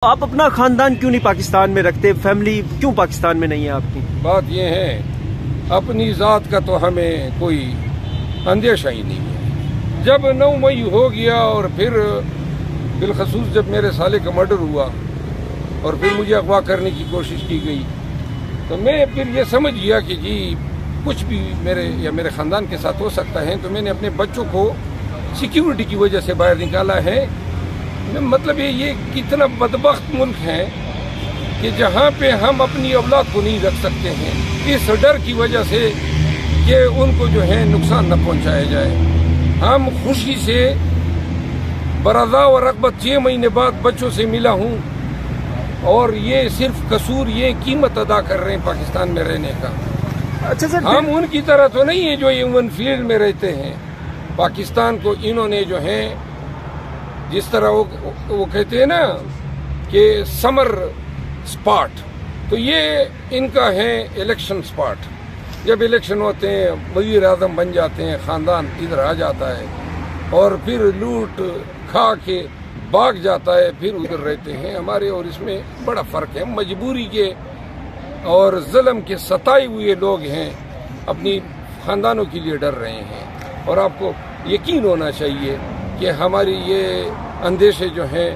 آپ اپنا خاندان کیوں نہیں پاکستان میں رکھتے؟ فیملی کیوں پاکستان میں نہیں ہے آپ کی؟ بات یہ ہے اپنی ذات کا تو ہمیں کوئی اندیشہ ہی نہیں ہے۔ جب 9 مئی ہو گیا اور پھر بالخصوص جب میرے سالے کا مرڈر ہوا اور پھر مجھے اغوا کرنے کی کوشش کی گئی تو میں پھر یہ سمجھ گیا کہ جی کچھ بھی میرے یا میرے خاندان کے ساتھ ہو سکتا ہے، تو میں نے اپنے بچوں کو سیکیورٹی کی وجہ سے باہر نکالا ہے۔ مطلب یہ کتنا بدبخت ملک ہے کہ جہاں پہ ہم اپنی اولاد کو نہیں رکھ سکتے ہیں اس ڈر کی وجہ سے کہ ان کو جو ہے نقصان نہ پہنچایا جائے۔ ہم خوشی سے برضا و رغبت 6 مہینے بعد بچوں سے ملا ہوں اور یہ صرف قصور یہ قیمت ادا کر رہے ہیں پاکستان میں رہنے کا۔ اچھا سر، ہم ان کی طرح تو نہیں ہیں جو ایون فیلڈ میں رہتے ہیں۔ پاکستان کو انہوں نے جو ہے جس طرح وہ کہتے ہیں نا کہ سمر سپاٹ، تو یہ ان کا ہے الیکشن سپاٹ۔ جب الیکشن ہوتے ہیں وزیر اعظم بن جاتے ہیں، خاندان ادھر آ جاتا ہے اور پھر لوٹ کھا کے بھاگ جاتا ہے، پھر ادھر رہتے ہیں۔ ہمارے اور اس میں بڑا فرق ہے۔ مجبوری کے اور ظلم کے ستائے ہوئے لوگ ہیں، اپنی خاندانوں کے لیے ڈر رہے ہیں، اور آپ کو یقین ہونا چاہیے کہ ہماری یہ اندیشے جو ہیں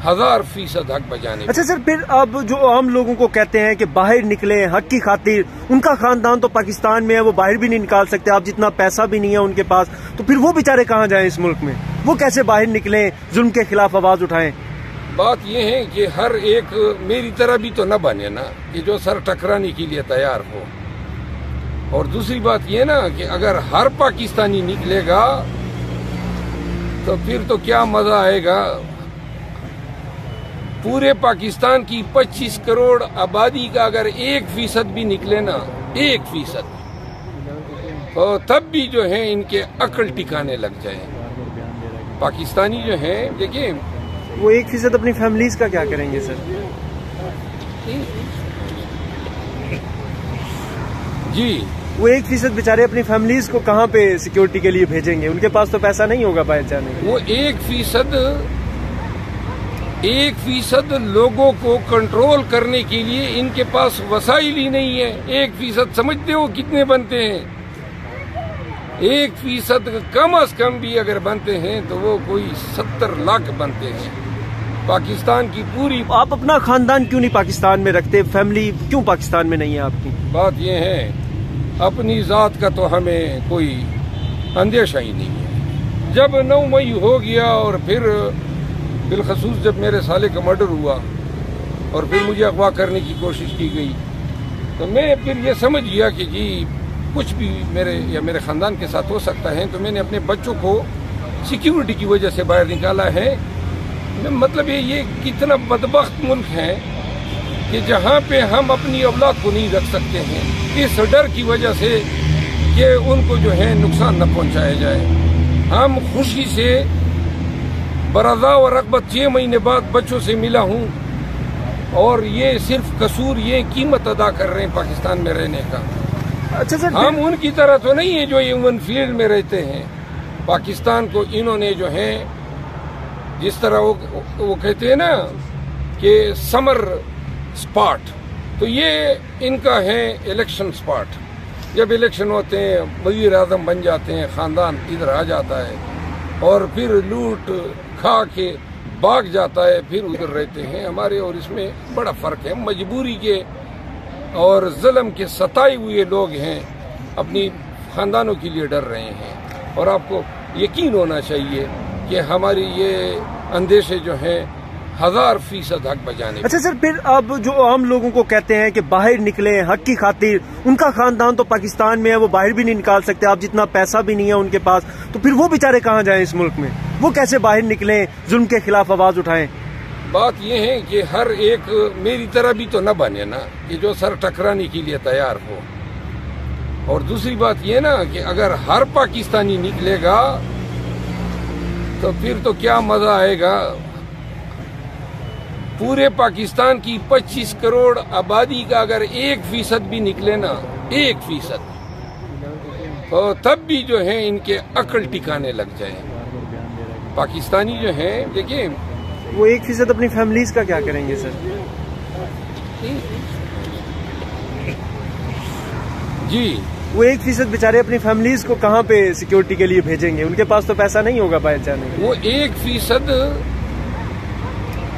1000% حق بجانے۔ اچھا سر، پھر اب جو عام لوگوں کو کہتے ہیں کہ باہر نکلیں حق کی خاطر، ان کا خاندان تو پاکستان میں ہے، وہ باہر بھی نہیں نکال سکتے، آپ جتنا پیسہ بھی نہیں ہے ان کے پاس، تو پھر وہ بیچارے کہاں جائیں اس ملک میں؟ وہ کیسے باہر نکلیں، ظلم کے خلاف آواز اٹھائیں؟ بات یہ ہے کہ ہر ایک میری طرح بھی تو نہ بنے نا کہ جو سر ٹکرانے کے لیے تیار ہو، اور دوسری بات یہ نا کہ اگر ہر پاکستانی نکلے گا تو پھر تو کیا مزہ آئے گا۔ پورے پاکستان کی 25 کروڑ آبادی کا اگر 1% بھی نکلے نا، 1%، تو تب بھی جو ہے ان کے عقل ٹکانے لگ جائے۔ پاکستانی جو ہیں دیکھیں، وہ 1% اپنی فیملیز کا کیا کریں گے سر؟ جی وہ 1% بیچارے اپنی فیملیز کو کہاں پہ سیکیورٹی کے لیے بھیجیں گے؟ ان کے پاس تو پیسہ نہیں ہوگا باہر جانے کا۔ وہ 1% لوگوں کو کنٹرول کرنے کے لیے ان کے پاس وسائل ہی نہیں ہے۔ 1% سمجھتے ہو کتنے بنتے ہیں؟ 1% کم از کم بھی اگر بنتے ہیں تو وہ کوئی 70 لاکھ بنتے ہیں۔ پاکستان کی پوری، آپ اپنا خاندان کیوں نہیں پاکستان میں رکھتے؟ فیملی کیوں پاکستان میں نہیں ہے آپ کی؟ بات یہ ہے اپنی ذات کا تو ہمیں کوئی اندیشہ ہی نہیں ہے۔ جب 9 مئی ہو گیا اور پھر بالخصوص جب میرے سالے کا مرڈر ہوا اور پھر مجھے اغوا کرنے کی کوشش کی گئی تو میں پھر یہ سمجھ گیا کہ جی کچھ بھی میرے یا میرے خاندان کے ساتھ ہو سکتا ہے، تو میں نے اپنے بچوں کو سیکیورٹی کی وجہ سے باہر نکالا ہے۔ مطلب یہ کتنا بدبخت ملک ہے کہ جہاں پہ ہم اپنی اولاد کو نہیں رکھ سکتے ہیں اس ڈر کی وجہ سے کہ ان کو جو ہے نقصان نہ پہنچایا جائے۔ ہم خوشی سے برضا و رغبت 6 مہینے بعد بچوں سے ملا ہوں اور یہ صرف قصور یہ قیمت ادا کر رہے ہیں پاکستان میں رہنے کا۔ اچھا سر، ہم ان کی طرح تو نہیں ہیں جو ایون فیلڈ میں رہتے ہیں۔ پاکستان کو انہوں نے جو ہے جس طرح وہ کہتے ہیں نا کہ سمر سپاٹ، تو یہ ان کا ہے الیکشن سپاٹ۔ جب الیکشن ہوتے ہیں وزیر اعظم بن جاتے ہیں، خاندان ادھر آ جاتا ہے اور پھر لوٹ کھا کے بھاگ جاتا ہے، پھر ادھر رہتے ہیں۔ ہمارے اور اس میں بڑا فرق ہے۔ مجبوری کے اور ظلم کے ستائے ہوئے لوگ ہیں، اپنی خاندانوں کے لیے ڈر رہے ہیں، اور آپ کو یقین ہونا چاہیے کہ ہماری یہ اندیشے جو ہیں 1000% حق بجانے۔ اچھا سر، پھر اب جو عام لوگوں کو کہتے ہیں کہ باہر نکلیں حق کی خاطر، ان کا خاندان تو پاکستان میں ہے، وہ باہر بھی نہیں نکال سکتے، آپ جتنا پیسہ بھی نہیں ہے ان کے پاس، تو پھر وہ بیچارے کہاں جائیں اس ملک میں؟ وہ کیسے باہر نکلیں، ظلم کے خلاف آواز اٹھائیں؟ بات یہ ہے کہ ہر ایک میری طرح بھی تو نہ بنے نا کہ جو سر ٹکرانے کے لیے تیار ہو، اور دوسری بات یہ نا کہ اگر ہر پاکستانی نکلے گا تو پھر تو کیا مزہ آئے گا۔ پورے پاکستان کی 25 کروڑ آبادی کا اگر 1% بھی نکلے نا، 1%، تو تب بھی جو ہے ان کے عقل ٹکانے لگ جائے۔ پاکستانی جو ہیں دیکھیں، وہ 1% اپنی فیملیز کا کیا کریں گے سر؟ جی وہ 1% بیچارے اپنی فیملیز کو کہاں پہ سیکیورٹی کے لیے بھیجیں گے؟ ان کے پاس تو پیسہ نہیں ہوگا باہر جانے کا۔ وہ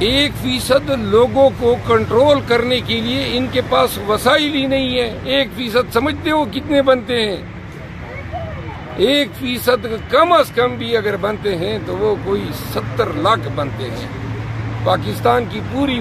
1% لوگوں کو کنٹرول کرنے کے لیے ان کے پاس وسائل ہی نہیں ہے۔ 1% سمجھتے ہو کتنے بنتے ہیں؟ 1% کم از کم بھی اگر بنتے ہیں تو وہ کوئی 70 لاکھ بنتے ہیں۔ پاکستان کی پوری